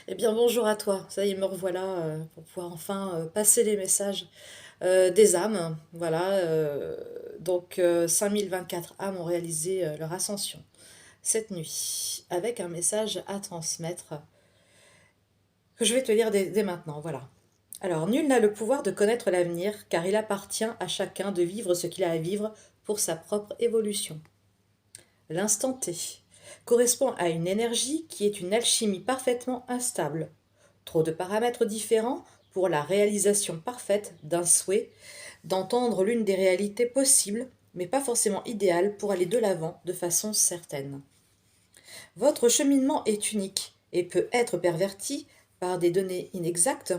Eh bien, bonjour à toi. Ça y est, me revoilà pour pouvoir enfin passer les messages des âmes. Voilà, 5024 âmes ont réalisé leur ascension cette nuit, avec un message à transmettre que je vais te lire dès maintenant. Voilà. Alors, nul n'a le pouvoir de connaître l'avenir, car il appartient à chacun de vivre ce qu'il a à vivre pour sa propre évolution. L'instant T correspond à une énergie qui est une alchimie parfaitement instable. Trop de paramètres différents pour la réalisation parfaite d'un souhait, d'entendre l'une des réalités possibles, mais pas forcément idéales pour aller de l'avant de façon certaine. Votre cheminement est unique et peut être perverti par des données inexactes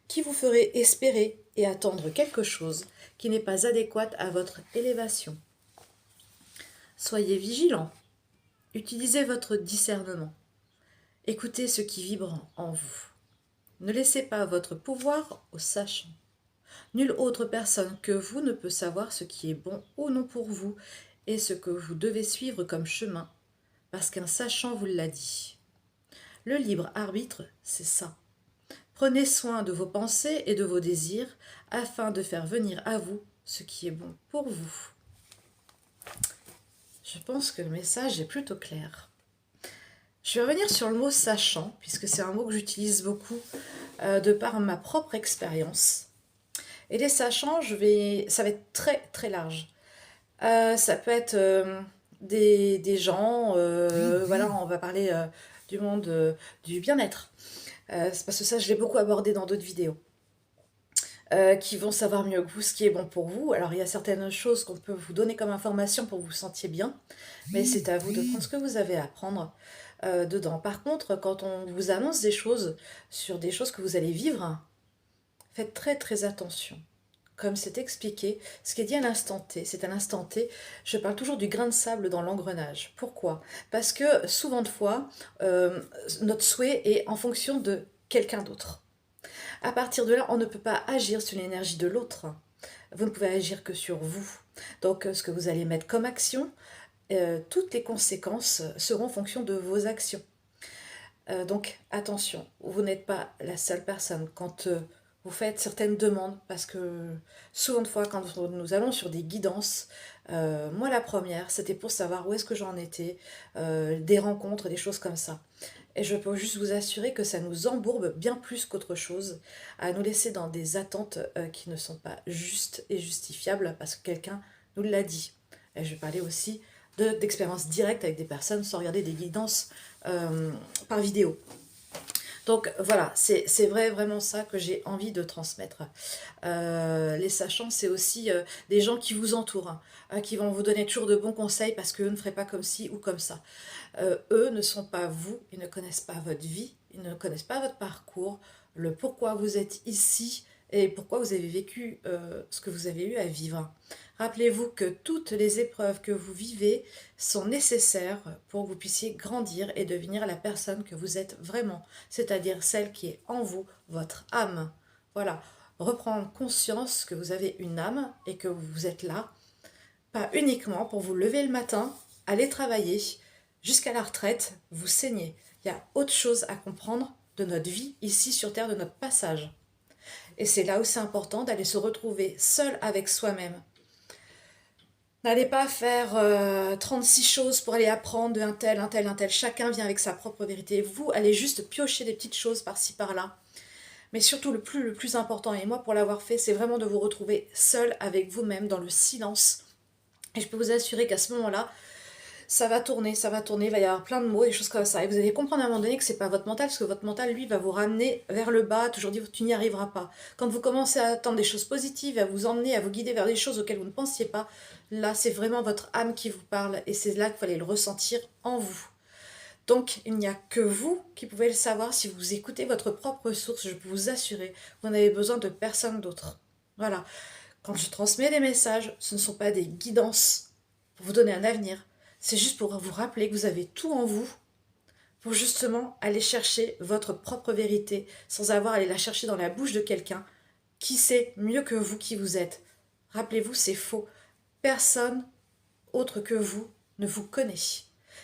qui vous feraient espérer et attendre quelque chose qui n'est pas adéquat à votre élévation. Soyez vigilant, utilisez votre discernement, écoutez ce qui vibre en vous. Ne laissez pas votre pouvoir aux sachants. Nulle autre personne que vous ne peut savoir ce qui est bon ou non pour vous et ce que vous devez suivre comme chemin, parce qu'un sachant vous l'a dit. Le libre arbitre, c'est ça. Prenez soin de vos pensées et de vos désirs afin de faire venir à vous ce qui est bon pour vous. Je pense que le message est plutôt clair. Je vais revenir sur le mot sachant, puisque c'est un mot que j'utilise beaucoup de par ma propre expérience. Et les sachants, ça va être très très large. Ça peut être des gens, voilà, on va parler du monde du bien-être. C'est parce que ça, je l'ai beaucoup abordé dans d'autres vidéos. Qui vont savoir mieux que vous ce qui est bon pour vous. Alors, il y a certaines choses qu'on peut vous donner comme information pour que vous vous sentiez bien, mais c'est à vous de prendre ce que vous avez à prendre dedans. Par contre, quand on vous annonce des choses sur des choses que vous allez vivre, faites très très attention. Comme c'est expliqué, ce qui est dit à l'instant T, c'est à l'instant T, je parle toujours du grain de sable dans l'engrenage. Pourquoi? Parce que souvent de fois, notre souhait est en fonction de quelqu'un d'autre. À partir de là, on ne peut pas agir sur l'énergie de l'autre. Vous ne pouvez agir que sur vous. Donc, ce que vous allez mettre comme action, toutes les conséquences seront en fonction de vos actions. Donc, attention, vous n'êtes pas la seule personne. Quand vous faites certaines demandes, parce que souvent de fois, quand nous allons sur des guidances, moi la première, c'était pour savoir où est-ce que j'en étais, des rencontres, des choses comme ça. Et je peux juste vous assurer que ça nous embourbe bien plus qu'autre chose, à nous laisser dans des attentes qui ne sont pas justes et justifiables, parce que quelqu'un nous l'a dit. Et je vais parler aussi d'expériences directes avec des personnes sans regarder des guidances euh, par vidéo. Donc voilà, c'est vraiment ça que j'ai envie de transmettre. Les sachants, c'est aussi des gens qui vous entourent, hein, qui vont vous donner toujours de bons conseils parce qu'eux ne feraient pas comme ci ou comme ça. Eux ne sont pas vous, ils ne connaissent pas votre vie, ils ne connaissent pas votre parcours, le pourquoi vous êtes ici et pourquoi vous avez vécu ce que vous avez eu à vivre. Rappelez-vous que toutes les épreuves que vous vivez sont nécessaires pour que vous puissiez grandir et devenir la personne que vous êtes vraiment, c'est-à-dire celle qui est en vous, votre âme. Voilà, reprendre conscience que vous avez une âme et que vous êtes là, pas uniquement pour vous lever le matin, aller travailler, jusqu'à la retraite, vous saignez. Il y a autre chose à comprendre de notre vie ici sur Terre, de notre passage. Et c'est là où c'est important d'aller se retrouver seul avec soi-même. N'allez pas faire 36 choses pour aller apprendre de un tel, un tel, un tel. Chacun vient avec sa propre vérité. Vous, allez juste piocher des petites choses par-ci, par-là. Mais surtout, le plus important, et moi pour l'avoir fait, c'est vraiment de vous retrouver seul avec vous-même dans le silence. Et je peux vous assurer qu'à ce moment-là, ça va tourner, il va y avoir plein de mots, des choses comme ça. Et vous allez comprendre à un moment donné que c'est pas votre mental, parce que votre mental, lui, va vous ramener vers le bas, toujours dire tu n'y arriveras pas. Quand vous commencez à attendre des choses positives, à vous emmener, à vous guider vers des choses auxquelles vous ne pensiez pas, là, c'est vraiment votre âme qui vous parle, et c'est là qu'il fallait le ressentir en vous. Donc, il n'y a que vous qui pouvez le savoir si vous écoutez votre propre source, je peux vous assurer, vous n'avez besoin de personne d'autre. Voilà. Quand je transmets des messages, ce ne sont pas des guidances pour vous donner un avenir, c'est juste pour vous rappeler que vous avez tout en vous pour justement aller chercher votre propre vérité sans avoir à aller la chercher dans la bouche de quelqu'un qui sait mieux que vous qui vous êtes. Rappelez-vous, c'est faux. Personne autre que vous ne vous connaît.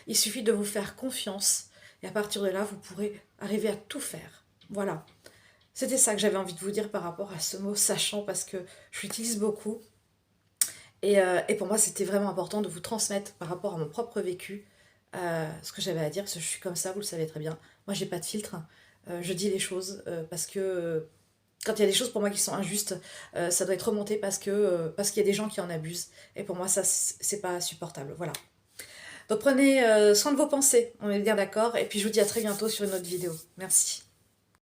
Il suffit de vous faire confiance et à partir de là, vous pourrez arriver à tout faire. Voilà. C'était ça que j'avais envie de vous dire par rapport à ce mot sachant, parce que je l'utilise beaucoup. Et pour moi, c'était vraiment important de vous transmettre par rapport à mon propre vécu ce que j'avais à dire, parce que je suis comme ça, vous le savez très bien. Moi, j'ai pas de filtre. Je dis les choses parce que quand il y a des choses pour moi qui sont injustes, ça doit être remonté parce qu'il y a des gens qui en abusent. Et pour moi, ça, c'est pas supportable. Voilà. Donc prenez soin de vos pensées, on est bien d'accord. Et puis je vous dis à très bientôt sur une autre vidéo. Merci.